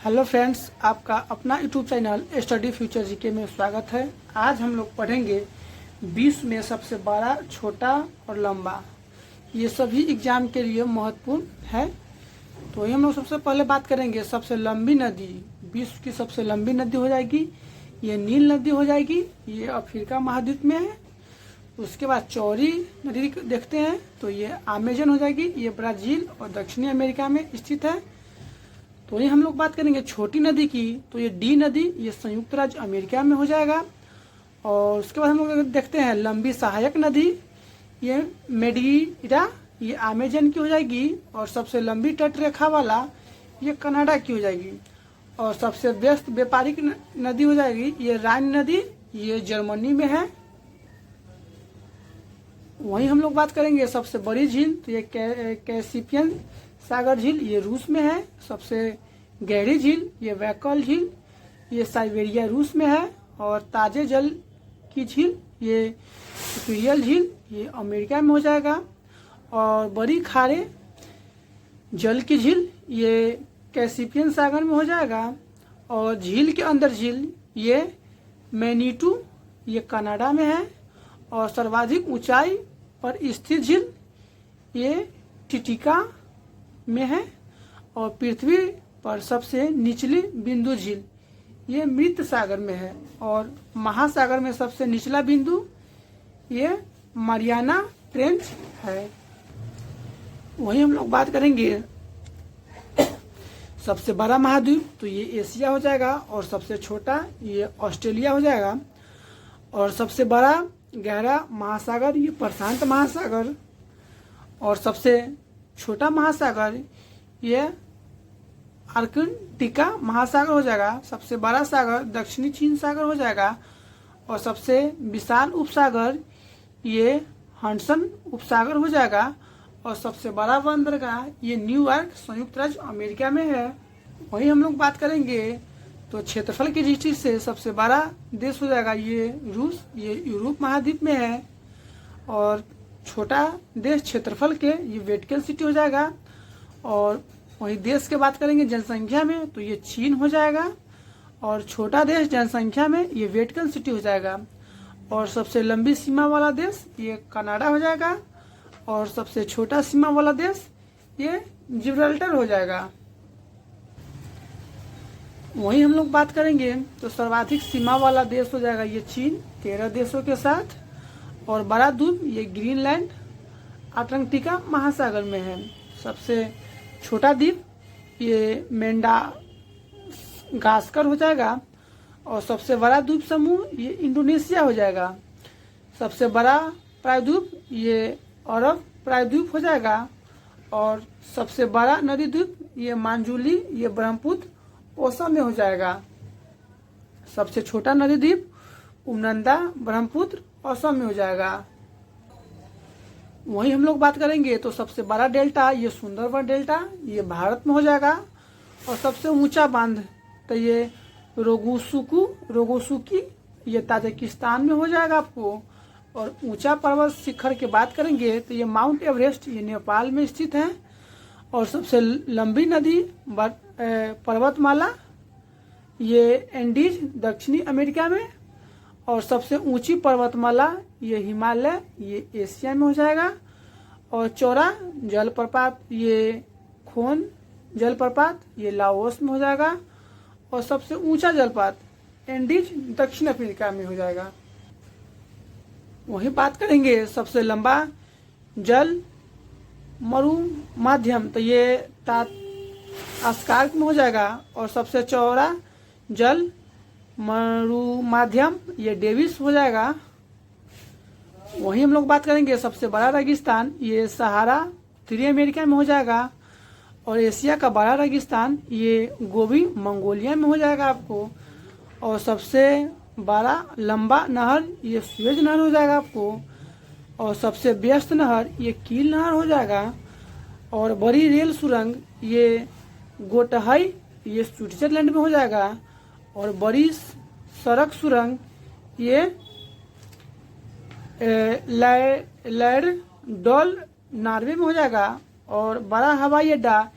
Hello friends, आपका अपना YouTube channel study future GK में स्वागत है। आज हम लोग पढ़ेंगे विश्व में सबसे बड़ा, छोटा और लंबा। ये सभी एग्जाम के लिए महत्वपूर्ण है। तो ये हम लोग सबसे पहले बात करेंगे सबसे लंबी नदी। विश्व की सबसे लंबी नदी हो जाएगी ये नील नदी हो जाएगी। ये अफ्रीका महाद्वीप में है। उसके बाद चौड़ी नदी देखते हैं तो ये अमेजन हो जाएगी। ये ब्राजील और दक्षिणी अमेरिका में स्थित है। तो ये हम लोग बात करेंगे छोटी नदी की, तो ये डी नदी, ये संयुक्त राज्य अमेरिका में हो जाएगा। और उसके बाद हम लोग देखते हैं लंबी सहायक नदी, ये मेडीरा, ये अमेजन की हो जाएगी। और सबसे लंबी तट रेखा वाला ये कनाडा की हो जाएगी। और सबसे व्यस्त व्यापारिक नदी हो जाएगी ये राइन नदी, ये जर्मनी में है। वहीं हम लोग बात करेंगे सबसे बड़ी झील, तो ये कैस्पियन सागर झील, ये रूस में है। सबसे गहरी झील ये वैकल झील, ये साइबेरिया रूस में है। और ताजे जल की झील ये इम्पीरियल झील, ये अमेरिका में हो जाएगा। और बड़ी खारे जल की झील ये कैस्पियन सागर में हो जाएगा। और झील के अंदर झील ये मैनीटू, ये कनाडा में है। और सर्वाधिक ऊंचाई पर स्थित झील ये टिटिका में है। और पृथ्वी पर सबसे निचली बिंदु झील ये मृत सागर में है। और महासागर में सबसे निचला बिंदु ये मारियाना ट्रेंच है। वहीं हम लोग बात करेंगे सबसे बड़ा महाद्वीप, तो ये एशिया हो जाएगा। और सबसे छोटा ये ऑस्ट्रेलिया हो जाएगा। और सबसे बड़ा गहरा महासागर ये प्रशांत महासागर। और सबसे छोटा महासागर ये आर्कटिका महासागर हो जाएगा। सबसे बड़ा सागर दक्षिणी चीन सागर हो जाएगा। और सबसे विशाल उपसागर ये हडसन उपसागर हो जाएगा। और सबसे बड़ा बंदरगाह ये न्यूयॉर्क संयुक्त राज्य अमेरिका में है। वहीं हम लोग बात करेंगे तो क्षेत्रफल की दृष्टि से सबसे बड़ा देश हो जाएगा ये रूस, ये यूरोप महाद्वीप में है। और छोटा देश क्षेत्रफल के ये वेटिकन सिटी हो जाएगा। और वही देश के बात करेंगे जनसंख्या में, तो ये चीन हो जाएगा। और छोटा देश जनसंख्या में ये वेटिकन सिटी हो जाएगा। और सबसे लंबी सीमा वाला देश ये कनाडा हो जाएगा। और सबसे छोटा सीमा वाला देश ये जिब्राल्टर हो जाएगा। वहीं हम लोग बात करेंगे तो सर्वाधिक सीमा वाला देश हो जाएगा ये चीन 13 देशों के साथ। और बड़ा द्वीप ये ग्रीनलैंड अंटार्कटिका महासागर में है। सबसे छोटा द्वीप ये मेडागास्कर हो जाएगा। और सबसे बड़ा द्वीप समूह ये इंडोनेशिया हो जाएगा। सबसे बड़ा प्रायद्वीप ये अरब प्रायद्वीप हो जाएगा। और सबसे बड़ा नदी द्वीप ये मांजुली, ये ब्रह्मपुत्र ओसा में हो जाएगा। सबसे छोटा नदी द्वीप उमनंदा ब्रह्मपुत्र असम में हो जाएगा। वहीं हम लोग बात करेंगे तो सबसे बड़ा डेल्टा ये सुंदरबन डेल्टा, ये भारत में हो जाएगा। और सबसे ऊंचा बांध तो ये रोगोसुकी, ये ताजिकिस्तान में हो जाएगा आपको। और ऊंचा पर्वत शिखर की बात करेंगे तो ये माउंट एवरेस्ट, ये नेपाल में स्थित है। और सबसे लंबी नदी पर्वतमाला ये एंडीज दक्षिणी अमेरिका में। और सबसे ऊंची पर्वतमाला ये हिमालय, ये एशिया में हो जाएगा। और चौड़ा जलप्रपात ये खोन जलप्रपात, ये लाओस में हो जाएगा। और सबसे ऊंचा जलप्रपात एंडीज दक्षिण अफ्रीका में हो जाएगा। वहीं बात करेंगे सबसे लंबा जल मरु माध्यम, तो ये तास्कार्क में हो जाएगा। और सबसे चौड़ा जल मरु माध्यम ये डेविस हो जाएगा। वहीं हम लोग बात करेंगे सबसे बड़ा रेगिस्तान ये सहारा उत्तरी अमेरिका में हो जाएगा। और एशिया का बड़ा रेगिस्तान ये गोबी मंगोलिया में हो जाएगा आपको। और सबसे बड़ा लंबा नहर ये सुएज नहर हो जाएगा आपको। और सबसे व्यस्त नहर ये कील नहर हो जाएगा। और बड़ी रेल सुरंग ये गोटहई, ये स्विट्जरलैंड में हो जाएगा। और बड़ी सड़क सुरंग ये लैरडॉल नॉर्वे में हो जाएगा। और बड़ा हवाई अड्डा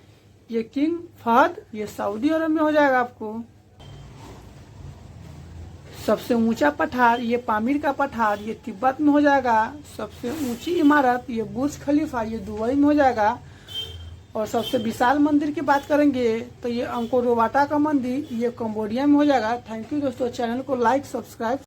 ये किंग फहद, ये सऊदी अरब में हो जाएगा आपको। सबसे ऊंचा पठार ये पामीर का पठार, ये तिब्बत में हो जाएगा। सबसे ऊंची इमारत ये बुर्ज खलीफा, ये दुबई में हो जाएगा। और सबसे विशाल मंदिर की बात करेंगे तो ये अंकोर वाटा का मंदिर, ये कंबोडिया में हो जाएगा। थैंक यू दोस्तों, चैनल को लाइक सब्सक्राइब